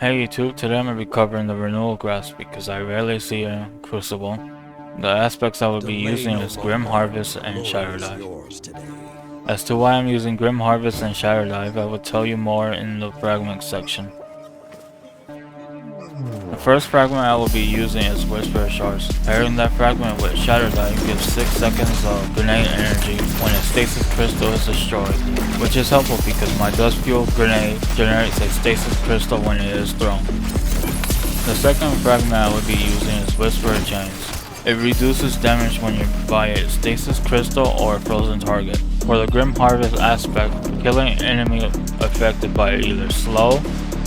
Hey YouTube, today I'm going to be covering the Renewal grass because I rarely see a Crucible. The aspects I will be using is Grim Harvest and Shatter Dive. As to why I'm using Grim Harvest and Shatter Dive, I will tell you more in the Fragments section. The first fragment I will be using is Whisper Shards. Pairing that fragment with Shatter Dive gives 6 seconds of grenade energy when a Stasis crystal is destroyed, which is helpful because my Dust Fuel grenade generates a Stasis crystal when it is thrown. The second fragment I will be using is Whisper Chains. It reduces damage when you buy a Stasis crystal or a frozen target. For the Grim Harvest aspect, killing an enemy affected by either slow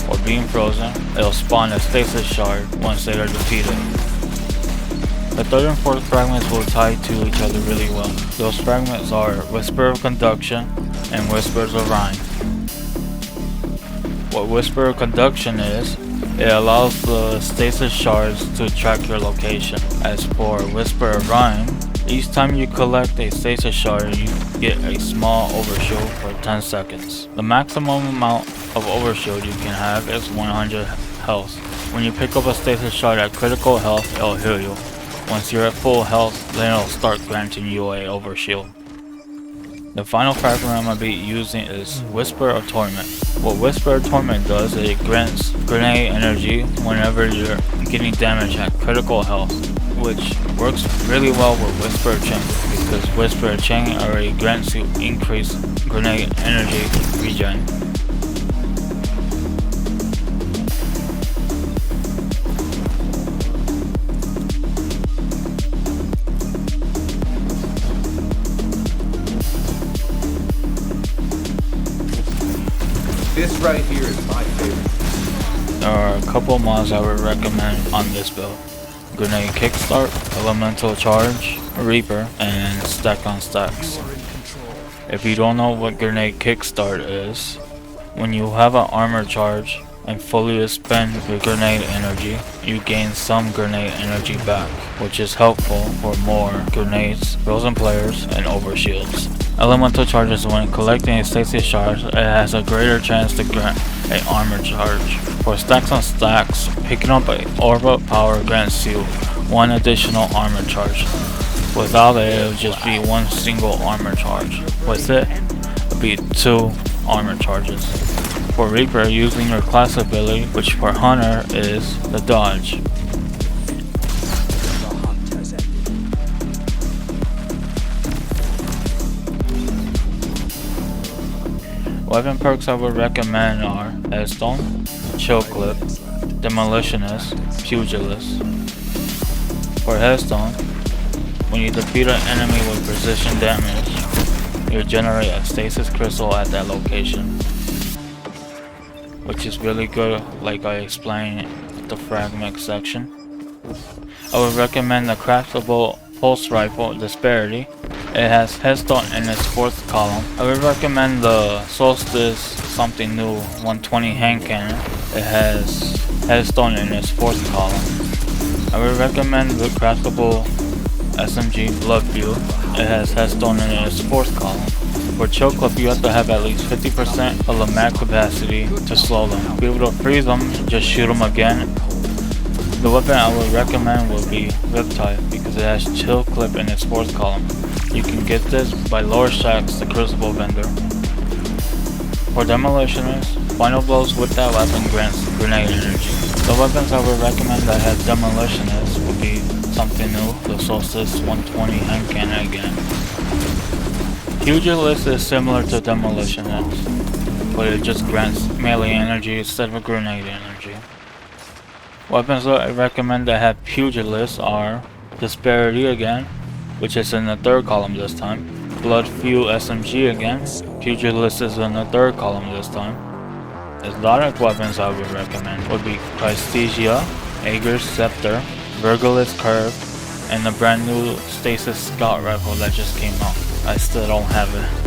or being frozen, it'll spawn a Stasis shard once they are defeated. The third and fourth fragments will tie to each other really well. Those fragments are Whisper of Conduction and Whispers of Rhyme. What Whisper of Conduction is, it allows the Stasis shards to track your location. As for Whisper of Rhyme, each time you collect a Stasis shard, you get a small overshield for 10 seconds. The maximum amount of overshield you can have is 100 health. When you pick up a Stasis shard at critical health, it'll heal you. Once you're at full health, then it'll start granting you a overshield. The final fragment I'm going to be using is Whisper of Torment. What Whisper of Torment does is it grants grenade energy whenever you're getting damage at critical health, which works really well with Whisper of Chain because Whisper of Chain already grants you increased grenade energy regen. This right here is my favorite. There are a couple mods I would recommend on this build. Grenade Kickstart, Elemental Charge, Reaper, and Stack on Stacks. If you don't know what Grenade Kickstart is, when you have an armor charge and fully expend your grenade energy, you gain some grenade energy back, which is helpful for more grenades, frozen players, and overshields. Elemental charges when collecting a Stasis shard, it has a greater chance to grant an armor charge. For Stacks on Stacks, picking up an Orb of Power grants you one additional armor charge. Without it, it would just be one single armor charge. With it, it would be 2 armor charges. For Reaper, using your class ability, which for Hunter is the Dodge. Weapon perks I would recommend are Headstone, Chill Clip, Demolitionist, Pugilist. For Headstone, when you defeat an enemy with precision damage, you generate a Stasis crystal at that location, which is really good like I explained in the Fragment section. I would recommend the craftable pulse rifle Disparity. It has Headstone in its 4th column. I would recommend the Solstice something new 120 hand cannon. It has Headstone in its 4th column. I would recommend the craftable SMG Blood View. It has Headstone in its 4th column. For Chill Clip, you have to have at least 50% of the mag capacity to slow them. To be able to freeze them, just shoot them again. The weapon I would recommend would be VECstock because it has Chill Clip in its 4th column. You can get this by Lower Shacks, the Crucible vendor. For Demolitionist, Final Blows with that weapon grants grenade energy. The weapons I would recommend that have Demolitionist would be something new, the Solstice 120 hand cannon again. Pugilist is similar to Demolitionist, but it just grants melee energy instead of grenade energy. Weapons that I recommend that have Pugilist are Disparity again, which is in the 3rd column this time. Blood Fuel SMG again, Pugilist is in the 3rd column this time. Exotic weapons I would recommend would be Christesia, Ager's Scepter, Virgil's Curve, and the brand new Stasis Scout Rifle that just came out. I still don't have it.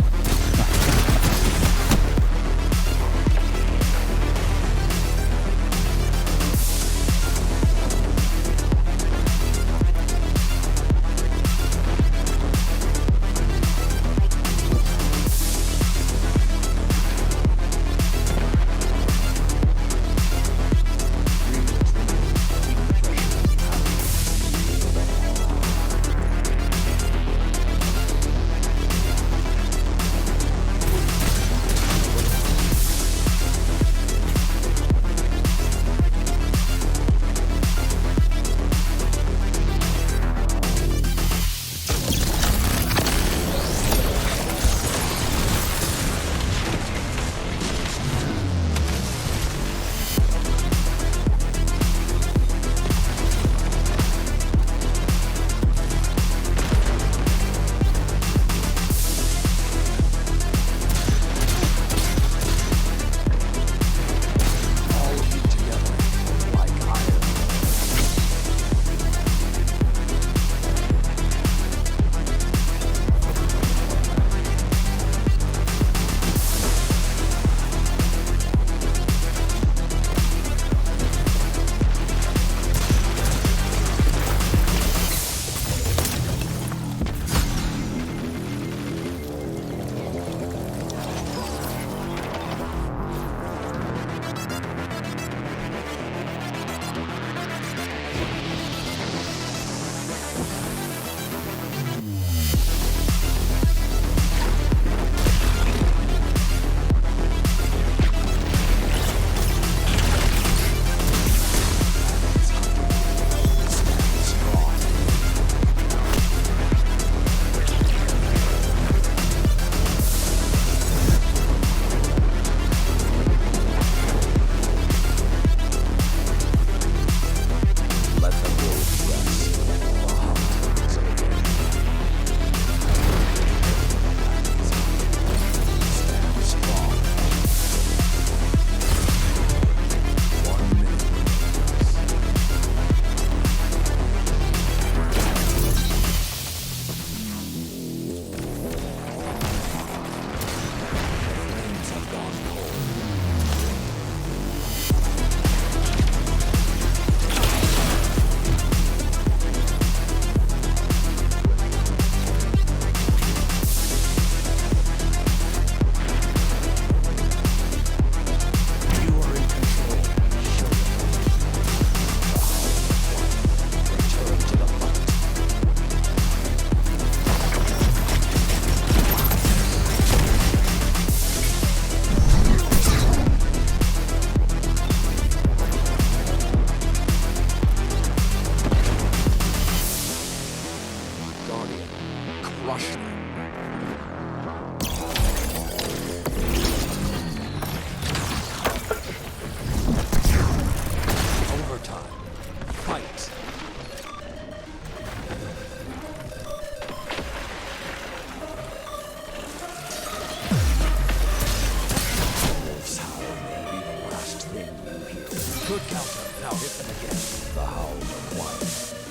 Good counter. Now hit them again. The Hound of One.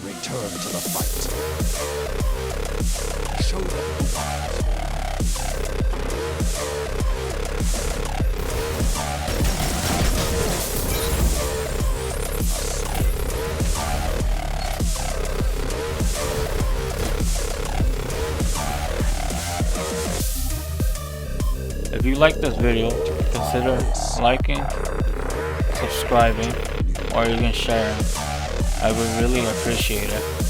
Return to the fight. Show them who are. If you like this video, consider liking, subscribing, or even sharing. I would really appreciate it.